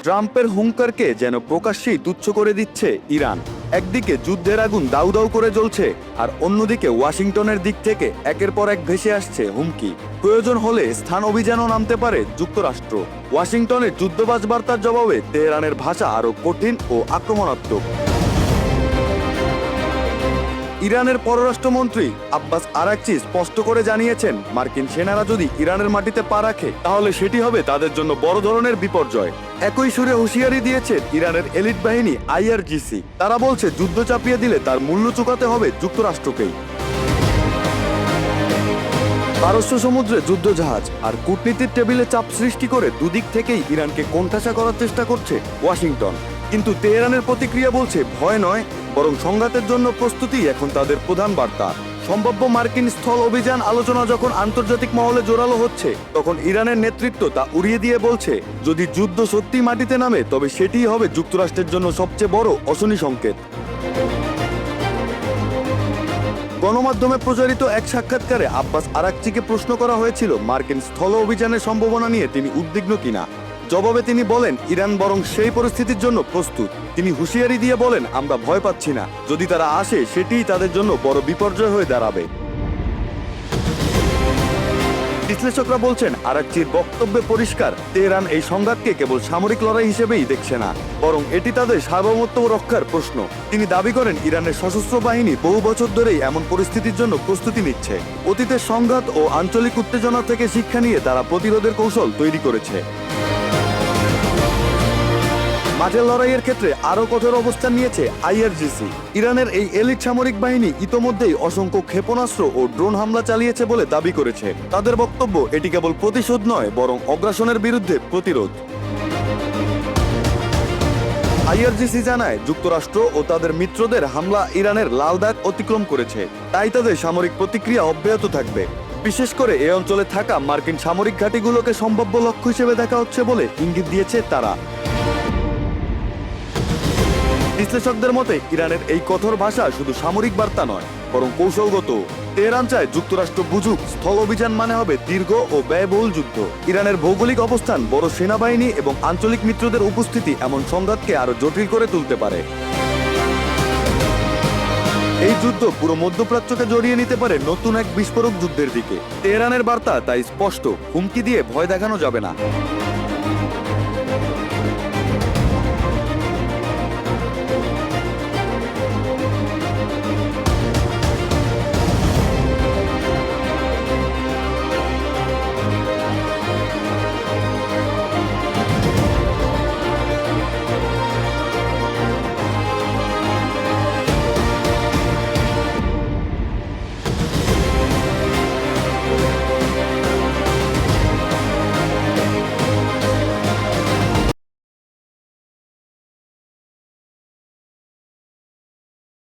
ট্রাম্পের হুঙ্কারকে যেন প্রকাশ্যেই তুচ্ছ করে দিচ্ছে ইরান। একদিকে যুদ্ধের আগুন দাউ দাউ করে জ্বলছে, আর অন্যদিকে ওয়াশিংটনের দিক থেকে একের পর এক ভেসে আসছে হুমকি। প্রয়োজন হলে স্থান অভিযানও নামতে পারে যুক্তরাষ্ট্র। ওয়াশিংটনের যুদ্ধবাজ বার্তার জবাবে তেহরানের ভাষা আরও কঠিন ও আক্রমণাত্মক। ইরানের পররাষ্ট্রমন্ত্রী আব্বাস আরাকচি স্পষ্ট করে জানিয়েছেন, মার্কিন সেনারা যদি ইরানের মাটিতে পা রাখে তাহলে সেটি হবে তাদের জন্য বড় ধরনের বিপর্যয়। একই সুরে হুঁশিয়ারি দিয়েছেন ইরানের এলিট বাহিনী IRGC। তারা বলছে, যুদ্ধ চাপিয়ে দিলে তার মূল্য চুকাতে হবে যুক্তরাষ্ট্রকেই। পারস্য সমুদ্রে যুদ্ধজাহাজ আর কূটনীতির টেবিলে চাপ সৃষ্টি করে দুদিক থেকেই ইরানকে কোণঠাসা করার চেষ্টা করছে ওয়াশিংটন। কিন্তু তেহরানের প্রতিক্রিয়া বলছে, ভয় নয়, বরং সংঘাতের জন্য প্রস্তুতি এখন তাদের প্রধান বার্তা। সম্ভাব্য মার্কিন স্থল অভিযান আলোচনা যখন আন্তর্জাতিক মহলে জোরালো হচ্ছে, তখন ইরানের নেতৃত্ব তা উড়িয়ে দিয়ে বলছে, যদি যুদ্ধ সত্যি মাটিতে নামে তবে সেটিই হবে যুক্তরাষ্ট্রের জন্য সবচেয়ে বড় অশনি সংকেত। গণমাধ্যমে প্রচারিত এক সাক্ষাৎকারে আব্বাস আরাকচিকে প্রশ্ন করা হয়েছিল, মার্কিন স্থল অভিযানের সম্ভাবনা নিয়ে তিনি উদ্বিগ্ন কিনা। জবাবে তিনি বলেন, ইরান বরং সেই পরিস্থিতির জন্য প্রস্তুত। তিনি হুঁশিয়ারি দিয়ে বলেন, আমরা ভয় পাচ্ছি না, যদি তারা আসে সেটিই তাদের জন্য বড় বিপর্যয় হয়ে দাঁড়াবে। বিশ্লেষকরা বলছেন, আরাকচির বক্তব্যে পরিষ্কার, তেহরান এই সংঘাতকে কেবল সামরিক লড়াই হিসেবেই দেখছে না, বরং এটি তাদের সার্বভৌমত্ব রক্ষার প্রশ্ন। তিনি দাবি করেন, ইরানের সশস্ত্র বাহিনী বহু বছর ধরেই এমন পরিস্থিতির জন্য প্রস্তুতি নিচ্ছে। অতীতের সংঘাত ও আঞ্চলিক উত্তেজনা থেকে শিক্ষা নিয়ে তারা প্রতিরোধের কৌশল তৈরি করেছে। মাঠের লড়াইয়ের ক্ষেত্রে আরও কঠোর অবস্থান নিয়েছে IRGC। ইরানের এই এলিট সামরিক বাহিনী ইতোমধ্যেই অসংখ্য ক্ষেপণাস্ত্র ও ড্রোন হামলা চালিয়েছে বলে দাবি করেছে। তাদের বক্তব্য, এটি কেবল প্রতিশোধ নয়, বরং অগ্রাসনের বিরুদ্ধে প্রতিরোধ। IRGC জানায়, যুক্তরাষ্ট্র ও তাদের মিত্রদের হামলা ইরানের লাল দাগ অতিক্রম করেছে, তাই তাদের সামরিক প্রতিক্রিয়া অব্যাহত থাকবে। বিশেষ করে এ অঞ্চলে থাকা মার্কিন সামরিক ঘাঁটিগুলোকে সম্ভাব্য লক্ষ্য হিসেবে দেখা হচ্ছে বলে ইঙ্গিত দিয়েছে তারা। বিশ্লেষকদের মতে, ইরানের এই কঠোর ভাষা শুধু সামরিক বার্তা নয়, বরং কৌশলগত। তেহরান চায় যুক্তরাষ্ট্র বুঝুক, স্থল অভিযান মানে হবে দীর্ঘ ও ব্যয়বহুল যুদ্ধ। ইরানের ভৌগোলিক অবস্থান, বড় সেনাবাহিনী এবং আঞ্চলিক মিত্রদের উপস্থিতি এমন সংঘাতকে আরো জটিল করে তুলতে পারে। এই যুদ্ধ পুরো মধ্যপ্রাচ্যকে জড়িয়ে নিতে পারে নতুন এক বিস্ফোরক যুদ্ধের দিকে। তেহরানের বার্তা তাই স্পষ্ট, হুমকি দিয়ে ভয় দেখানো যাবে না।